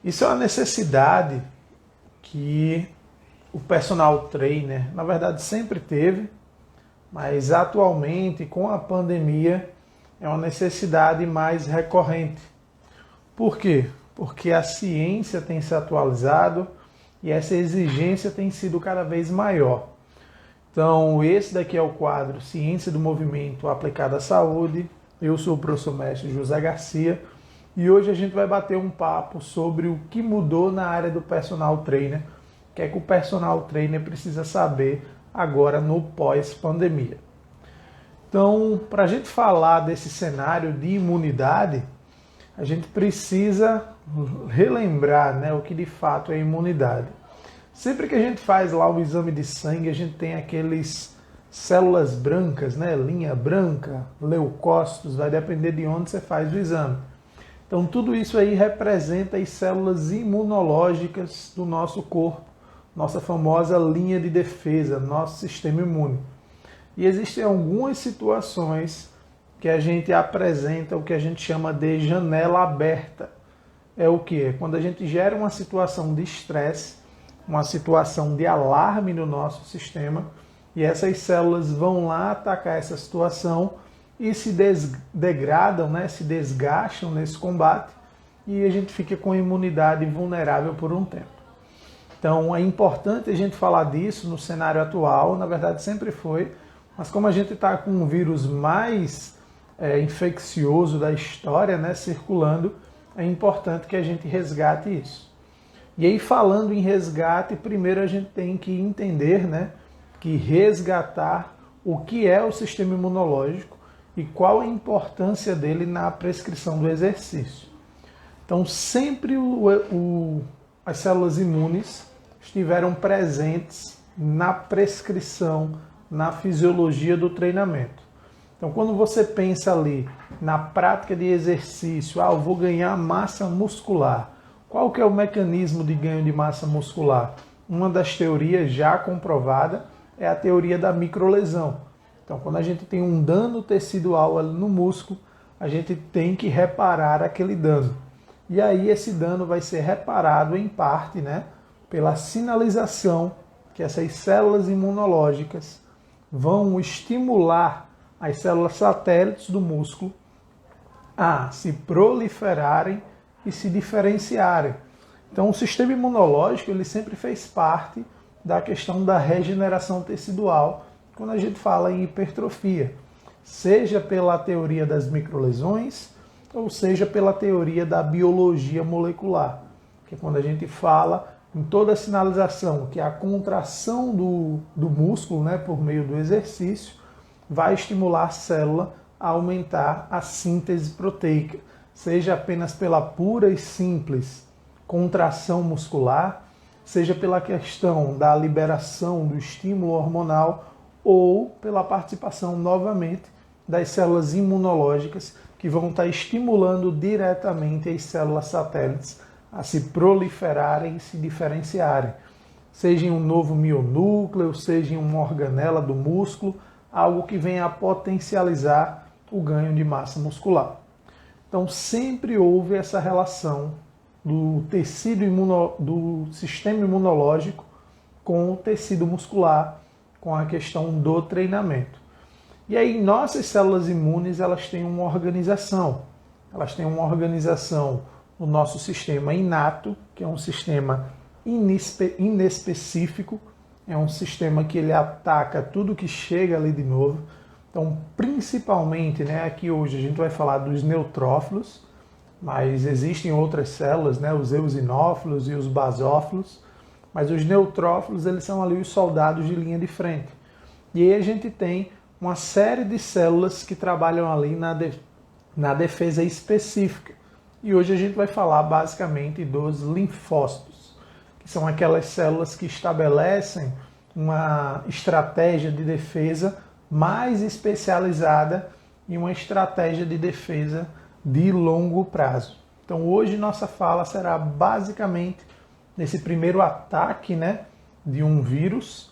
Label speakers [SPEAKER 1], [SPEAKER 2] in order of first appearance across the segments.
[SPEAKER 1] Isso é uma necessidade que o personal trainer, na verdade, sempre teve, mas atualmente, com a pandemia, é uma necessidade mais recorrente. Por quê? Porque a ciência tem se atualizado e essa exigência tem sido cada vez maior. Então, esse daqui é o quadro Ciência do Movimento aplicada à Saúde. Eu sou o professor mestre José Garcia e hoje a gente vai bater um papo sobre o que mudou na área do personal trainer, o que é que o personal trainer precisa saber agora no pós-pandemia. Então, para a gente falar desse cenário de imunidade, a gente precisa relembrar, né, o que de fato é imunidade. Sempre que a gente faz lá o exame de sangue, a gente tem aqueles células brancas, né, linha branca, leucócitos, vai depender de onde você faz o exame. Então tudo isso aí representa as células imunológicas do nosso corpo, nossa famosa linha de defesa, nosso sistema imune. E existem algumas situações que a gente apresenta o que a gente chama de janela aberta. É o que? É quando a gente gera uma situação de estresse, uma situação de alarme no nosso sistema, e essas células vão lá atacar essa situação e se degradam, né, se desgastam nesse combate, e a gente fica com a imunidade vulnerável por um tempo. Então é importante a gente falar disso no cenário atual, na verdade sempre foi, mas como a gente está com um vírus mais infeccioso da história, né, circulando, é importante que a gente resgate isso. E aí, falando em resgate, primeiro a gente tem que entender, né, que resgatar o que é o sistema imunológico e qual a importância dele na prescrição do exercício. Então, sempre as células imunes estiveram presentes na prescrição, na fisiologia do treinamento. Então, quando você pensa ali na prática de exercício, eu vou ganhar massa muscular. Qual que é o mecanismo de ganho de massa muscular? Uma das teorias já comprovada é a teoria da microlesão. Então, quando a gente tem um dano tecidual ali no músculo, a gente tem que reparar aquele dano. E aí esse dano vai ser reparado em parte, né, pela sinalização que essas células imunológicas vão estimular as células satélites do músculo a se proliferarem e se diferenciarem. Então o sistema imunológico ele sempre fez parte da questão da regeneração tecidual quando a gente fala em hipertrofia, seja pela teoria das microlesões ou seja pela teoria da biologia molecular, que é quando a gente fala em toda a sinalização que a contração do músculo, né, por meio do exercício vai estimular a célula a aumentar a síntese proteica, seja apenas pela pura e simples contração muscular, seja pela questão da liberação do estímulo hormonal ou pela participação novamente das células imunológicas que vão estar estimulando diretamente as células satélites a se proliferarem e se diferenciarem, seja em um novo mionúcleo, seja em uma organela do músculo, algo que venha a potencializar o ganho de massa muscular. Então sempre houve essa relação do do sistema imunológico com o tecido muscular, com a questão do treinamento. E aí nossas células imunes elas têm uma organização. Elas têm uma organização no nosso sistema inato, que é um sistema inespecífico, é um sistema que ele ataca tudo que chega ali de novo. Então, principalmente, né, aqui hoje a gente vai falar dos neutrófilos, mas existem outras células, né, os eosinófilos e os basófilos, mas os neutrófilos eles são ali os soldados de linha de frente. E aí a gente tem uma série de células que trabalham ali na defesa específica. E hoje a gente vai falar basicamente dos linfócitos, que são aquelas células que estabelecem uma estratégia de defesa mais especializada e uma estratégia de defesa de longo prazo. Então hoje nossa fala será basicamente nesse primeiro ataque, né, de um vírus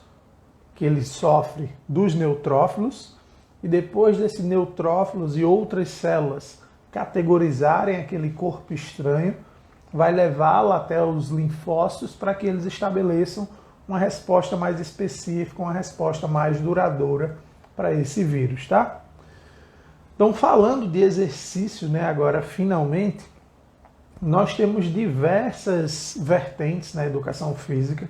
[SPEAKER 1] que ele sofre dos neutrófilos e depois desses neutrófilos e outras células categorizarem aquele corpo estranho, vai levá-la até os linfócitos para que eles estabeleçam uma resposta mais específica, uma resposta mais duradoura para esse vírus, tá? Então, falando de exercício, né, agora finalmente, nós temos diversas vertentes na educação física,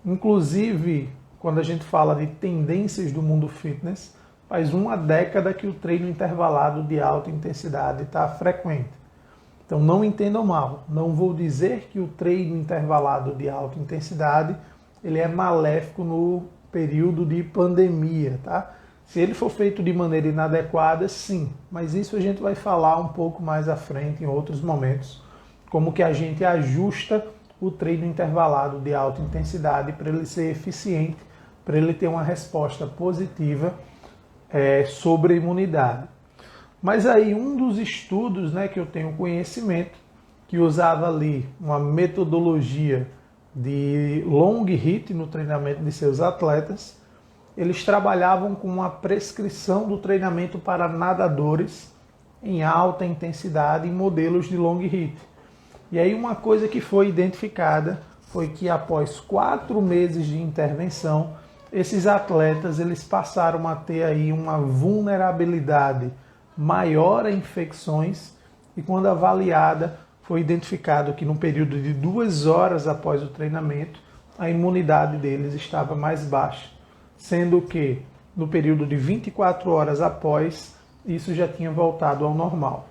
[SPEAKER 1] inclusive quando a gente fala de tendências do mundo fitness, faz uma década que o treino intervalado de alta intensidade está frequente. Então não entendam mal, não vou dizer que o treino intervalado de alta intensidade ele é maléfico no período de pandemia, tá? Se ele for feito de maneira inadequada, sim, mas isso a gente vai falar um pouco mais à frente em outros momentos, como que a gente ajusta o treino intervalado de alta intensidade para ele ser eficiente, para ele ter uma resposta positiva sobre a imunidade. Mas aí um dos estudos, né, que eu tenho conhecimento, que usava ali uma metodologia de long HIIT no treinamento de seus atletas, eles trabalhavam com uma prescrição do treinamento para nadadores em alta intensidade em modelos de long HIIT. E aí uma coisa que foi identificada foi que após 4 meses de intervenção, esses atletas eles passaram a ter aí uma vulnerabilidade maior a infecções e quando avaliada foi identificado que no período de 2 horas após o treinamento a imunidade deles estava mais baixa, sendo que no período de 24 horas após isso já tinha voltado ao normal.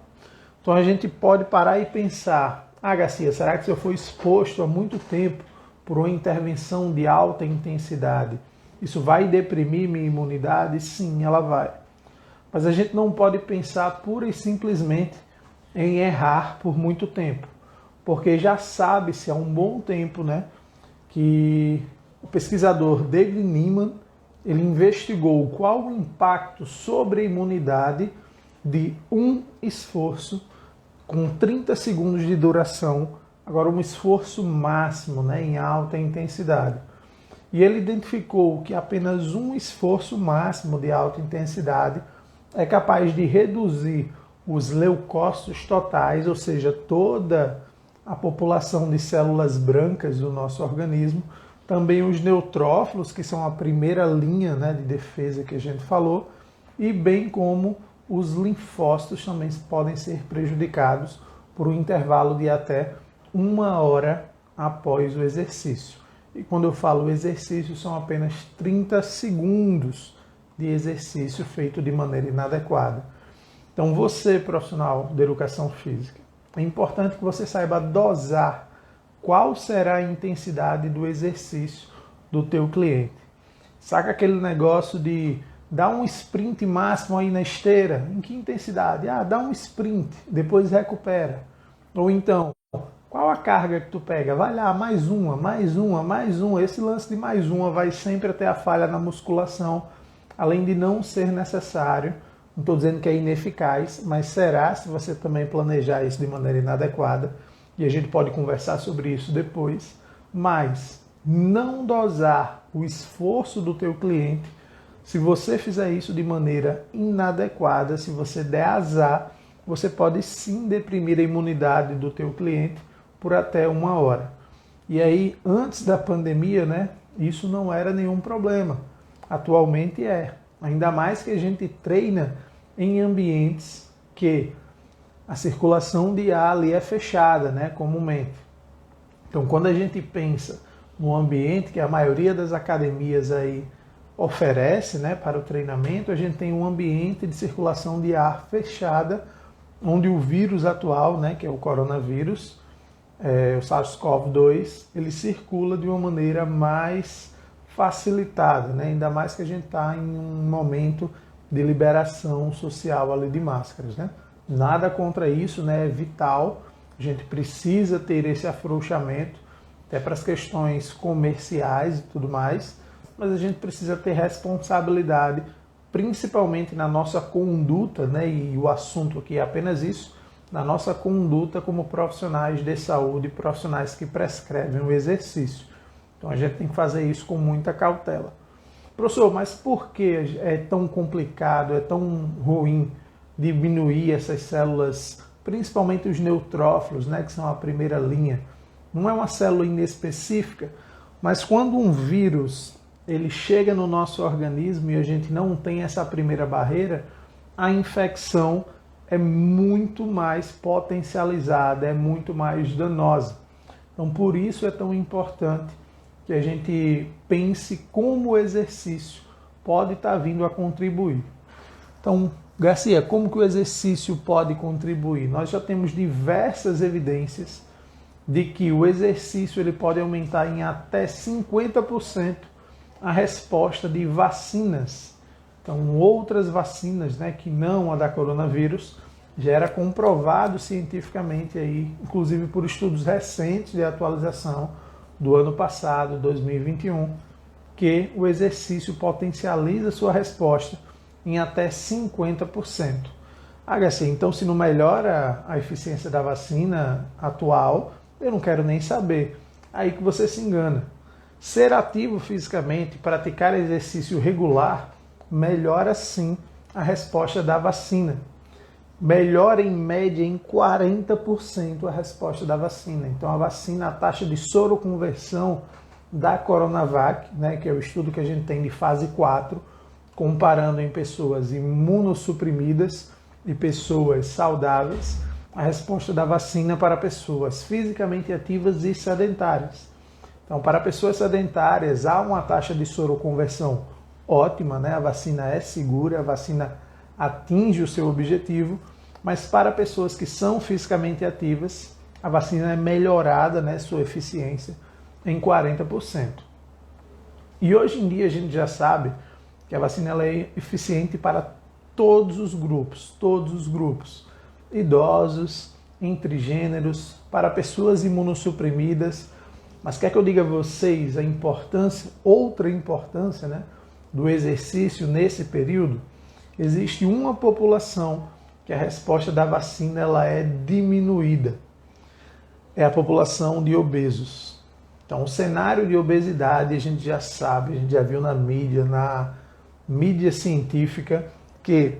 [SPEAKER 1] Então a gente pode parar e pensar, Garcia, será que se eu for exposto há muito tempo por uma intervenção de alta intensidade, isso vai deprimir minha imunidade? Sim, ela vai. Mas a gente não pode pensar pura e simplesmente em errar por muito tempo, porque já sabe-se há um bom tempo, né, que o pesquisador David Niemann ele investigou qual o impacto sobre a imunidade de um esforço com 30 segundos de duração, agora um esforço máximo, né, em alta intensidade. E ele identificou que apenas um esforço máximo de alta intensidade é capaz de reduzir os leucócitos totais, ou seja, toda a população de células brancas do nosso organismo, também os neutrófilos, que são a primeira linha, né, de defesa que a gente falou, e bem como os linfócitos também podem ser prejudicados por um intervalo de até 1 hora após o exercício. E quando eu falo exercício, são apenas 30 segundos de exercício feito de maneira inadequada. Então você, profissional de educação física, é importante que você saiba dosar qual será a intensidade do exercício do teu cliente. Saca aquele negócio de dar um sprint máximo aí na esteira? Em que intensidade? Dá um sprint, depois recupera. Ou então, qual a carga que tu pega? Vai lá, mais uma, mais uma, mais uma. Esse lance de mais uma vai sempre até a falha na musculação, além de não ser necessário. Não estou dizendo que é ineficaz, mas será se você também planejar isso de maneira inadequada. E a gente pode conversar sobre isso depois. Mas não dosar o esforço do teu cliente, se você fizer isso de maneira inadequada, se você der azar, você pode sim deprimir a imunidade do teu cliente por até 1 hora. E aí, antes da pandemia, né, isso não era nenhum problema. Atualmente é. Ainda mais que a gente treina em ambientes que a circulação de ar ali é fechada, né, comumente. Então, quando a gente pensa no ambiente que a maioria das academias aí oferece, né, para o treinamento, a gente tem um ambiente de circulação de ar fechada, onde o vírus atual, né, que é o coronavírus, o SARS-CoV-2, ele circula de uma maneira mais facilitada, né? Ainda mais que a gente está em um momento de liberação social ali de máscaras, né? Nada contra isso, né? É vital, a gente precisa ter esse afrouxamento, até para as questões comerciais e tudo mais, mas a gente precisa ter responsabilidade, principalmente na nossa conduta, né? E o assunto aqui é apenas isso, na nossa conduta como profissionais de saúde, profissionais que prescrevem o exercício. Então a gente tem que fazer isso com muita cautela. Professor, mas por que é tão complicado, é tão ruim diminuir essas células principalmente os neutrófilos, né, que são a primeira linha. Não é uma célula inespecífica, mas quando um vírus ele chega no nosso organismo e a gente não tem essa primeira barreira, a infecção é muito mais potencializada, é muito mais danosa. Então, por isso é tão importante que a gente pense como o exercício pode estar vindo a contribuir. Então, Garcia, como que o exercício pode contribuir? Nós já temos diversas evidências de que o exercício ele pode aumentar em até 50% a resposta de vacinas. Então, outras vacinas, né, que não a da coronavírus, já era comprovado cientificamente, aí, inclusive por estudos recentes de atualização do ano passado, 2021, que o exercício potencializa sua resposta em até 50%. HC, então se não melhora a eficiência da vacina atual, eu não quero nem saber. Aí que você se engana. Ser ativo fisicamente, praticar exercício regular, melhora sim a resposta da vacina. Melhora em média em 40% a resposta da vacina. Então a vacina, a taxa de soroconversão da Coronavac, né, que é o estudo que a gente tem de fase 4, comparando em pessoas imunossuprimidas e pessoas saudáveis, a resposta da vacina para pessoas fisicamente ativas e sedentárias. Então, para pessoas sedentárias, há uma taxa de soroconversão ótima, né? A vacina é segura, a vacina atinge o seu objetivo, mas para pessoas que são fisicamente ativas, a vacina é melhorada, né, sua eficiência, em 40%. E hoje em dia a gente já sabe que a vacina ela é eficiente para todos os grupos, idosos, entre gêneros, para pessoas imunossuprimidas. Mas quer que eu diga a vocês a importância, outra importância, né, do exercício nesse período? Existe uma população que a resposta da vacina ela é diminuída. É a população de obesos. Então, o cenário de obesidade a gente já sabe, a gente já viu na mídia científica, que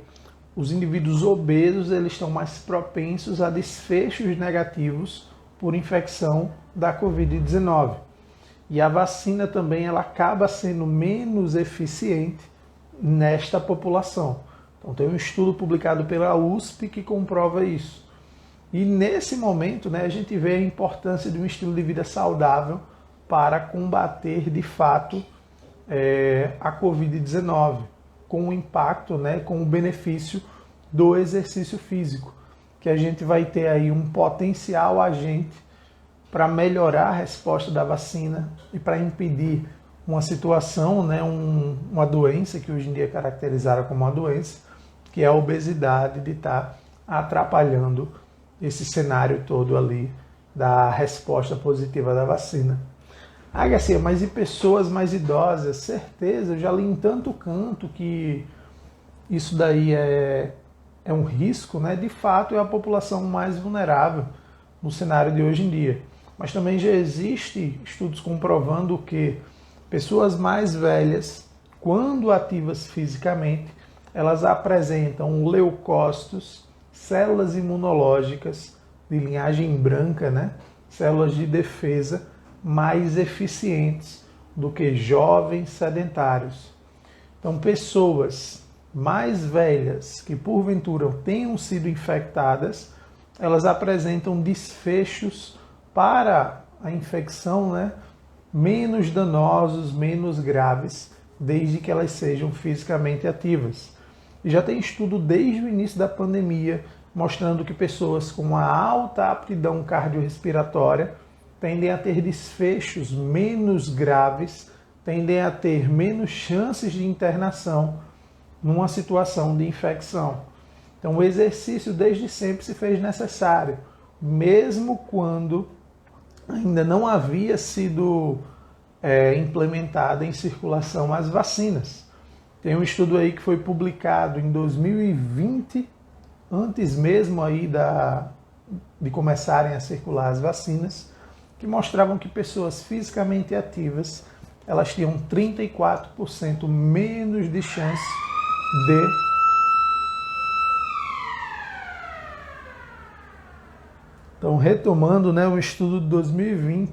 [SPEAKER 1] os indivíduos obesos eles estão mais propensos a desfechos negativos por infecção da Covid-19. E a vacina também ela acaba sendo menos eficiente nesta população. Então tem um estudo publicado pela USP que comprova isso. E nesse momento, né, a gente vê a importância de um estilo de vida saudável para combater de fato a Covid-19, com o impacto, né, com o benefício do exercício físico, que a gente vai ter aí um potencial agente para melhorar a resposta da vacina e para impedir uma situação, né, uma doença que hoje em dia é caracterizada como uma doença, que é a obesidade, de estar atrapalhando esse cenário todo ali da resposta positiva da vacina. Ah, Garcia, mas e pessoas mais idosas? Certeza, eu já li em tanto canto que isso daí é um risco, né? De fato, é a população mais vulnerável no cenário de hoje em dia. Mas também já existe estudos comprovando que pessoas mais velhas, quando ativas fisicamente, elas apresentam leucócitos, células imunológicas de linhagem branca, né? Células de defesa, mais eficientes do que jovens sedentários. Então, pessoas mais velhas que porventura tenham sido infectadas, elas apresentam desfechos para a infecção, né, menos danosos, menos graves, desde que elas sejam fisicamente ativas. E já tem estudo desde o início da pandemia mostrando que pessoas com uma alta aptidão cardiorrespiratória tendem a ter desfechos menos graves, tendem a ter menos chances de internação numa situação de infecção. Então o exercício desde sempre se fez necessário, mesmo quando ainda não havia sido implementada em circulação as vacinas. Tem um estudo aí que foi publicado em 2020, antes mesmo aí de começarem a circular as vacinas, que mostravam que pessoas fisicamente ativas elas tinham 34% menos de chance de Então, retomando, né, um estudo de 2020,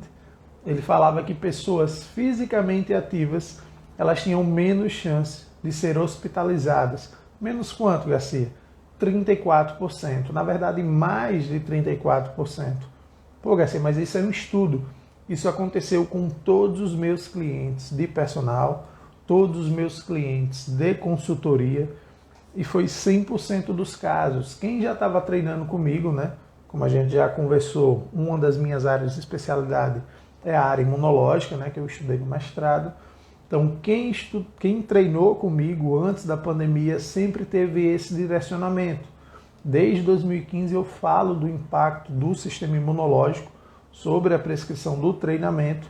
[SPEAKER 1] ele falava que pessoas fisicamente ativas, elas tinham menos chance de ser hospitalizadas. Menos quanto, Garcia? 34%. Na verdade, mais de 34%. Pô, Garcia, mas isso é um estudo. Isso aconteceu com todos os meus clientes de personal, todos os meus clientes de consultoria, e foi 100% dos casos. Quem já estava treinando comigo, né? Como a gente já conversou, uma das minhas áreas de especialidade é a área imunológica, né? Que eu estudei no mestrado. Então, quem treinou comigo antes da pandemia sempre teve esse direcionamento. Desde 2015 eu falo do impacto do sistema imunológico sobre a prescrição do treinamento,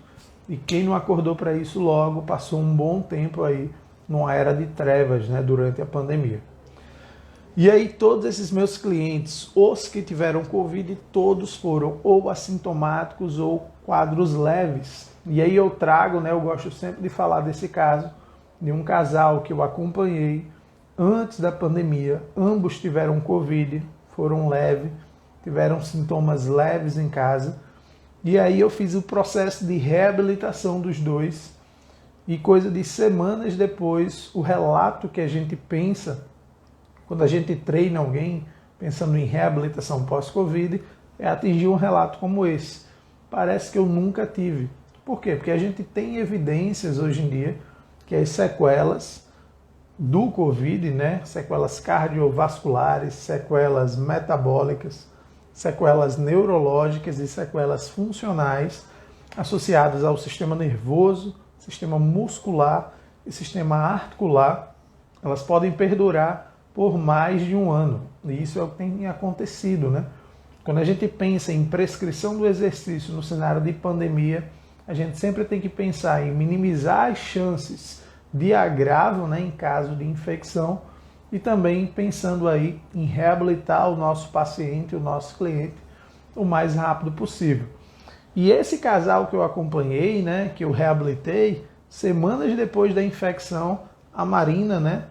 [SPEAKER 1] e quem não acordou para isso logo passou um bom tempo aí numa era de trevas, né, durante a pandemia. E aí todos esses meus clientes, os que tiveram Covid, todos foram ou assintomáticos ou quadros leves. E aí eu trago, né, eu gosto sempre de falar desse caso, de um casal que eu acompanhei antes da pandemia. Ambos tiveram Covid, foram leves, tiveram sintomas leves em casa. E aí eu fiz o processo de reabilitação dos dois, e coisa de semanas depois, o relato que a gente pensa, quando a gente treina alguém, pensando em reabilitação pós-Covid, é atingir um relato como esse. Parece que eu nunca tive. Por quê? Porque a gente tem evidências hoje em dia que as sequelas do Covid, né, sequelas cardiovasculares, sequelas metabólicas, sequelas neurológicas e sequelas funcionais associadas ao sistema nervoso, sistema muscular e sistema articular, elas podem perdurar por mais de um ano. E isso é o que tem acontecido, né? Quando a gente pensa em prescrição do exercício no cenário de pandemia, a gente sempre tem que pensar em minimizar as chances de agravo, né, em caso de infecção, e também pensando aí em reabilitar o nosso paciente, o nosso cliente, o mais rápido possível. E esse casal que eu acompanhei, né, que eu reabilitei, semanas depois da infecção, a Marina, né,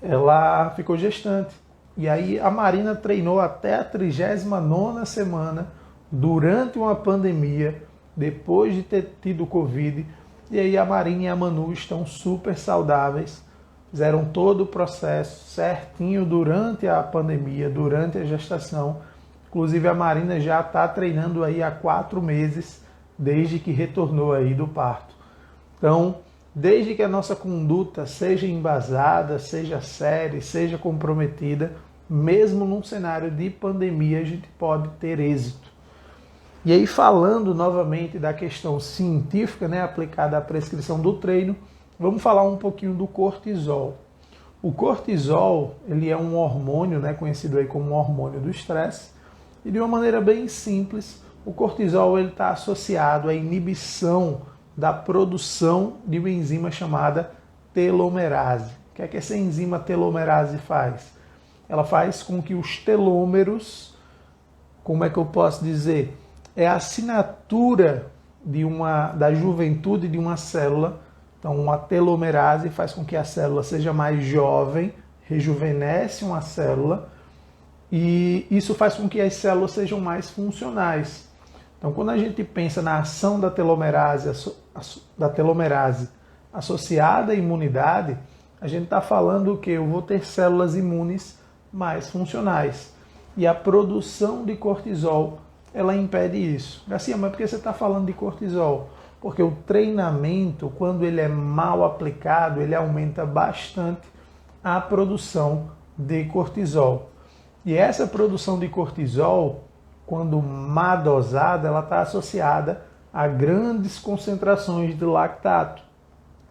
[SPEAKER 1] ela ficou gestante. E aí a Marina treinou até a 39ª semana, durante uma pandemia, depois de ter tido Covid. E aí a Marina e a Manu estão super saudáveis, fizeram todo o processo certinho durante a pandemia, durante a gestação. Inclusive a Marina já está treinando aí há 4 meses, desde que retornou aí do parto. Então, desde que a nossa conduta seja embasada, seja séria, seja comprometida, mesmo num cenário de pandemia, a gente pode ter êxito. E aí, falando novamente da questão científica, né, aplicada à prescrição do treino, vamos falar um pouquinho do cortisol. O cortisol, ele é um hormônio, né, conhecido aí como hormônio do estresse, e de uma maneira bem simples, o cortisol está associado à inibição da produção de uma enzima chamada telomerase. O que é que essa enzima telomerase faz? Ela faz com que os telômeros, como é que eu posso dizer? É a assinatura da juventude de uma célula. Então, uma telomerase faz com que a célula seja mais jovem, rejuvenesce uma célula, e isso faz com que as células sejam mais funcionais. Então, quando a gente pensa na ação da telomerase associada à imunidade, a gente está falando que eu vou ter células imunes mais funcionais. E a produção de cortisol, ela impede isso. Garcia, mas por que você está falando de cortisol? Porque o treinamento, quando ele é mal aplicado, ele aumenta bastante a produção de cortisol. E essa produção de cortisol, quando má dosada, ela está associada a grandes concentrações de lactato.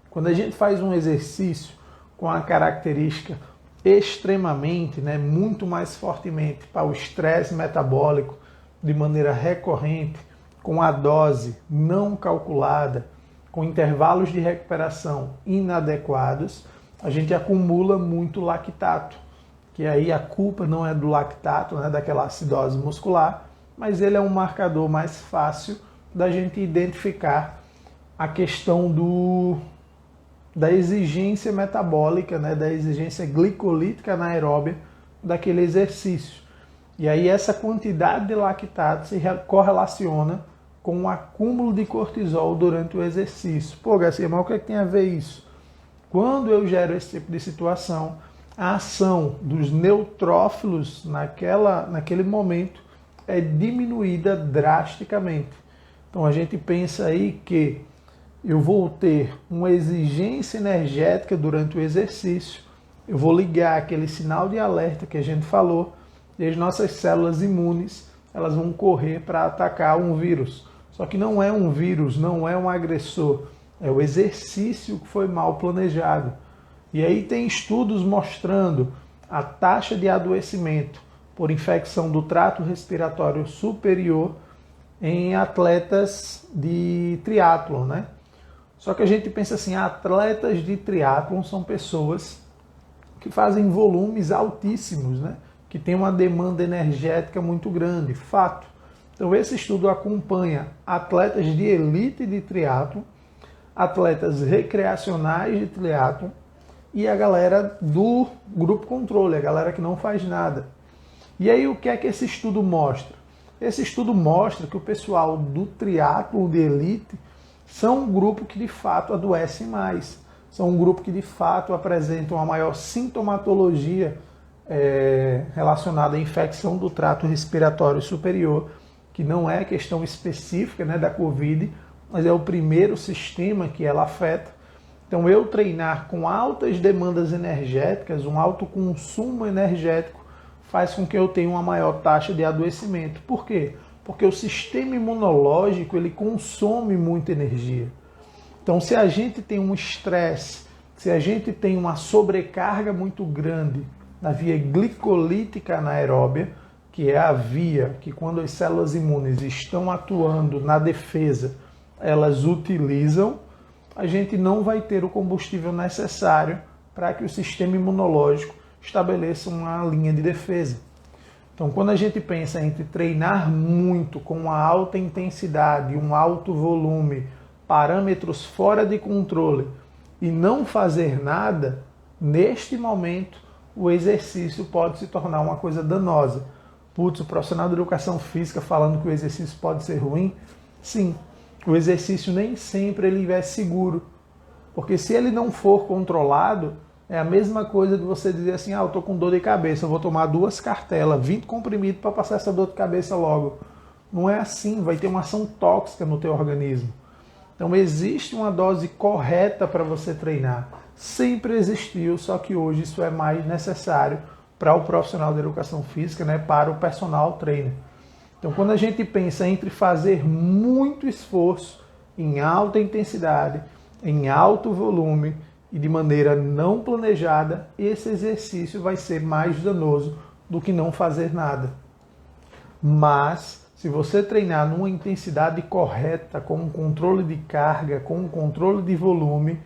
[SPEAKER 1] Quando a gente faz um exercício com a característica extremamente, né, muito mais fortemente para o estresse metabólico, de maneira recorrente, com a dose não calculada, com intervalos de recuperação inadequados, a gente acumula muito lactato. Que aí a culpa não é do lactato, né, daquela acidose muscular, mas ele é um marcador mais fácil da gente identificar a questão da exigência metabólica, né, da exigência glicolítica anaeróbia daquele exercício. E aí essa quantidade de lactato se correlaciona com o acúmulo de cortisol durante o exercício. Pô, Garcia, mas o que é que tem a ver isso? Quando eu gero esse tipo de situação, a ação dos neutrófilos naquele momento é diminuída drasticamente. Então a gente pensa aí que eu vou ter uma exigência energética durante o exercício, eu vou ligar aquele sinal de alerta que a gente falou, e as nossas células imunes elas vão correr para atacar um vírus. Só que não é um vírus, não é um agressor, é o exercício que foi mal planejado. E aí tem estudos mostrando a taxa de adoecimento por infecção do trato respiratório superior em atletas de triatlon, né? Só que a gente pensa assim, atletas de triatlon são pessoas que fazem volumes altíssimos, né? Que tem uma demanda energética muito grande, fato. Então esse estudo acompanha atletas de elite de triatlon, atletas recreacionais de triatlon e a galera do grupo controle, a galera que não faz nada. E aí o que é que esse estudo mostra? Esse estudo mostra que o pessoal do triatlon de elite são um grupo que de fato adoece mais, são um grupo que de fato apresentam a maior sintomatologia relacionada à infecção do trato respiratório superior, que não é questão específica, né, da Covid, mas é o primeiro sistema que ela afeta. Então eu treinar com altas demandas energéticas, um alto consumo energético, faz com que eu tenha uma maior taxa de adoecimento. Por quê? Porque o sistema imunológico ele consome muita energia. Então se a gente tem um estresse, se a gente tem uma sobrecarga muito grande na via glicolítica anaeróbia, que é a via que quando as células imunes estão atuando na defesa, elas utilizam, a gente não vai ter o combustível necessário para que o sistema imunológico estabeleça uma linha de defesa. Então, quando a gente pensa entre treinar muito com uma alta intensidade, um alto volume, parâmetros fora de controle e não fazer nada, neste momento o exercício pode se tornar uma coisa danosa. Putz, o profissional de educação física falando que o exercício pode ser ruim? Sim, o exercício nem sempre ele é seguro. Porque se ele não for controlado, é a mesma coisa de você dizer assim, eu estou com dor de cabeça, eu vou tomar 2 cartelas, 20 comprimidos para passar essa dor de cabeça logo. Não é assim, vai ter uma ação tóxica no teu organismo. Então existe uma dose correta para você treinar. Sempre existiu, só que hoje isso é mais necessário para o profissional de educação física, né, para o personal trainer. Então quando a gente pensa entre fazer muito esforço em alta intensidade, em alto volume e de maneira não planejada, esse exercício vai ser mais danoso do que não fazer nada. Mas se você treinar numa intensidade correta, com um controle de carga, com um controle de volume,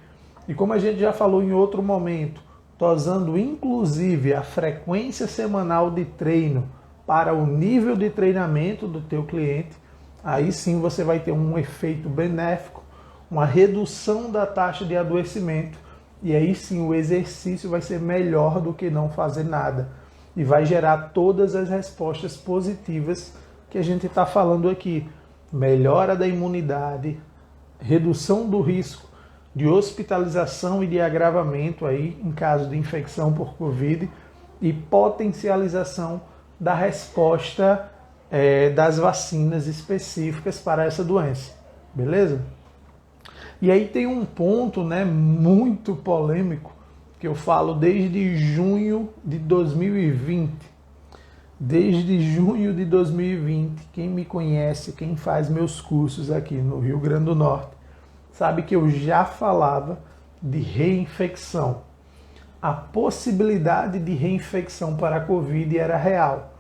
[SPEAKER 1] e como a gente já falou em outro momento, dosando inclusive a frequência semanal de treino para o nível de treinamento do teu cliente, aí sim você vai ter um efeito benéfico, uma redução da taxa de adoecimento, e aí sim o exercício vai ser melhor do que não fazer nada, e vai gerar todas as respostas positivas que a gente está falando aqui. Melhora da imunidade, redução do risco de hospitalização e de agravamento aí, em caso de infecção por Covid, e potencialização da resposta das vacinas específicas para essa doença. Beleza? E aí tem um ponto, né, muito polêmico que eu falo desde junho de 2020. Desde junho de 2020, quem me conhece, quem faz meus cursos aqui no Rio Grande do Norte, sabe que eu já falava de reinfecção. A possibilidade de reinfecção para a Covid era real.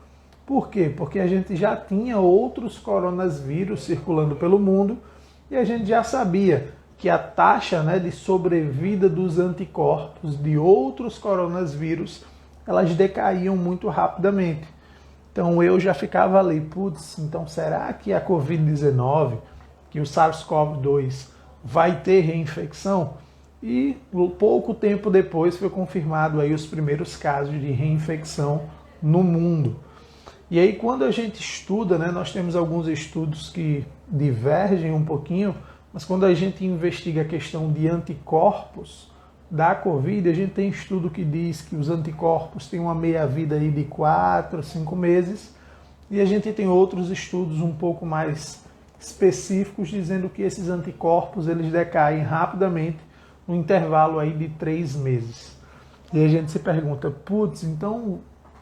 [SPEAKER 1] Por quê? Porque a gente já tinha outros coronavírus circulando pelo mundo e a gente já sabia que a taxa, né, de sobrevida dos anticorpos de outros coronavírus, elas decaíam muito rapidamente. Então eu já ficava ali, putz, então será que a Covid-19, que o SARS-CoV-2 vai ter reinfecção? E pouco tempo depois foi confirmado aí os primeiros casos de reinfecção no mundo. E aí quando a gente estuda, né, nós temos alguns estudos que divergem um pouquinho, mas quando a gente investiga a questão de anticorpos da Covid, a gente tem estudo que diz que os anticorpos têm uma meia-vida aí de 4 a 5 meses, e a gente tem outros estudos um pouco mais específicos dizendo que esses anticorpos eles decaem rapidamente no intervalo aí de 3 meses. E a gente se pergunta, putz, então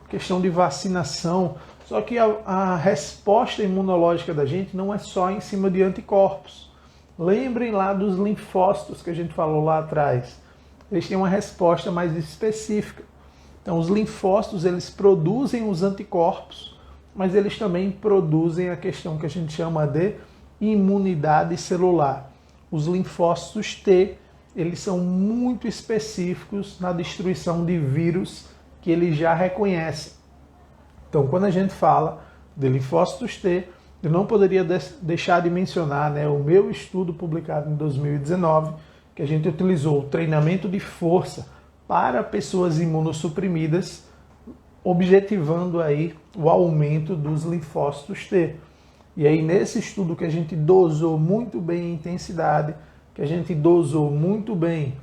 [SPEAKER 1] questão de vacinação, só que a resposta imunológica da gente não é só em cima de anticorpos. Lembrem lá dos linfócitos que a gente falou lá atrás. Eles têm uma resposta mais específica. Então os linfócitos eles produzem os anticorpos, mas eles também produzem a questão que a gente chama de imunidade celular. Os linfócitos T, eles são muito específicos na destruição de vírus que eles já reconhecem. Então, quando a gente fala de linfócitos T, eu não poderia deixar de mencionar, né, o meu estudo publicado em 2019, que a gente utilizou o treinamento de força para pessoas imunossuprimidas, objetivando aí o aumento dos linfócitos T. E aí nesse estudo que a gente dosou muito bem a intensidade, que a gente dosou muito bem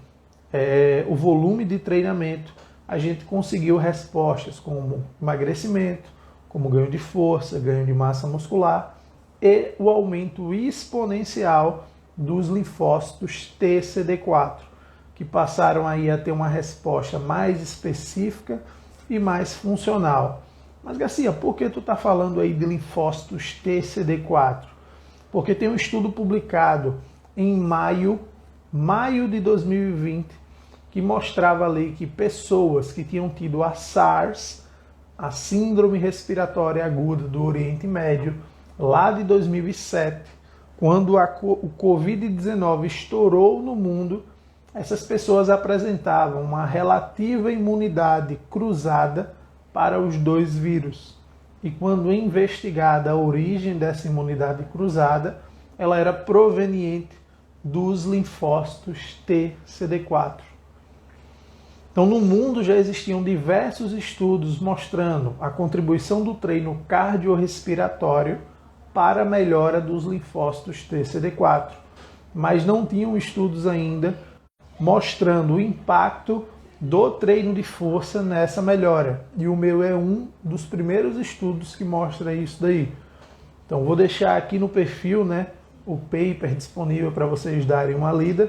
[SPEAKER 1] o volume de treinamento, a gente conseguiu respostas como emagrecimento, como ganho de força, ganho de massa muscular e o aumento exponencial dos linfócitos TCD4, que passaram aí a ter uma resposta mais específica e mais funcional. Mas Garcia, por que tu está falando aí de linfócitos TCD4? Porque tem um estudo publicado em maio de 2020, que mostrava ali que pessoas que tinham tido a SARS, a Síndrome Respiratória Aguda do Oriente Médio, lá de 2007, quando o Covid-19 estourou no mundo, essas pessoas apresentavam uma relativa imunidade cruzada para os dois vírus. E quando investigada a origem dessa imunidade cruzada, ela era proveniente dos linfócitos TCD4. Então, no mundo já existiam diversos estudos mostrando a contribuição do treino cardiorrespiratório para a melhora dos linfócitos TCD4, mas não tinham estudos ainda mostrando o impacto do treino de força nessa melhora. E o meu é um dos primeiros estudos que mostra isso daí. Então, vou deixar aqui no perfil, né, o paper disponível para vocês darem uma lida.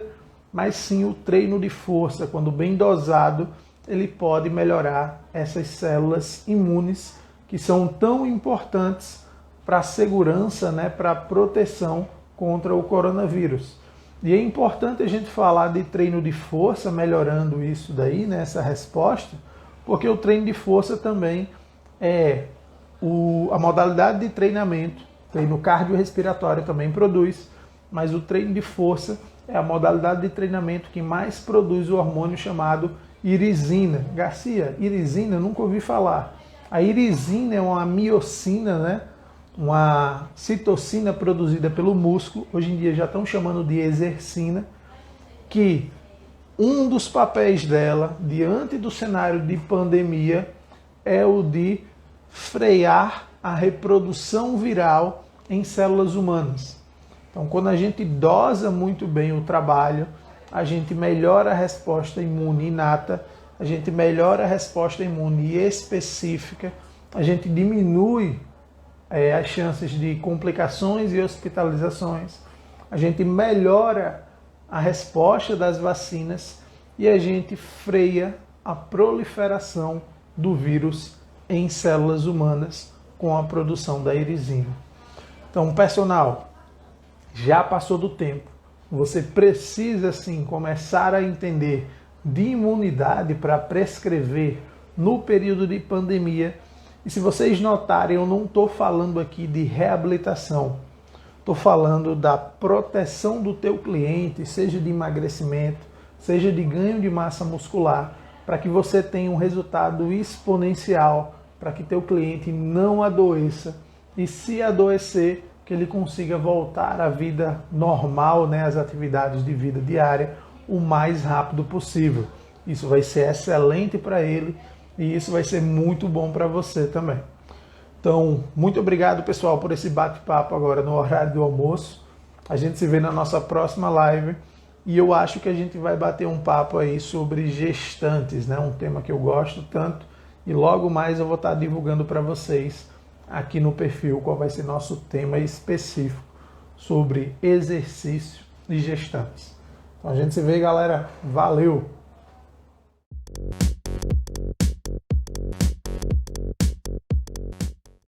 [SPEAKER 1] Mas sim, o treino de força, quando bem dosado, ele pode melhorar essas células imunes que são tão importantes para a segurança, né, para a proteção contra o coronavírus. E é importante a gente falar de treino de força, melhorando isso daí, né, essa resposta, porque o treino de força também é a modalidade de treinamento, treino cardiorrespiratório também produz, mas o treino de força é a modalidade de treinamento que mais produz o hormônio chamado irisina. Garcia, irisina, nunca ouvi falar. A irisina é uma miocina, né? Uma citocina produzida pelo músculo, hoje em dia já estão chamando de exercina, que um dos papéis dela, diante do cenário de pandemia, é o de frear a reprodução viral em células humanas. Então, quando a gente dosa muito bem o trabalho, a gente melhora a resposta imune inata, a gente melhora a resposta imune específica, a gente diminui as chances de complicações e hospitalizações, a gente melhora a resposta das vacinas e a gente freia a proliferação do vírus em células humanas com a produção da irisina. Então, personal, já passou do tempo. Você precisa sim começar a entender de imunidade para prescrever no período de pandemia. E se vocês notarem, eu não estou falando aqui de reabilitação. Estou falando da proteção do teu cliente, seja de emagrecimento, seja de ganho de massa muscular, para que você tenha um resultado exponencial, para que teu cliente não adoeça e, se adoecer, que ele consiga voltar à vida normal, né, às atividades de vida diária, o mais rápido possível. Isso vai ser excelente para ele e isso vai ser muito bom para você também. Então, muito obrigado, pessoal, por esse bate-papo agora no horário do almoço. A gente se vê na nossa próxima live e eu acho que a gente vai bater um papo aí sobre gestantes, né? Um tema que eu gosto tanto e logo mais eu vou estar divulgando para vocês aqui no perfil qual vai ser nosso tema específico sobre exercício e gestantes. Então a gente se vê, galera. Valeu!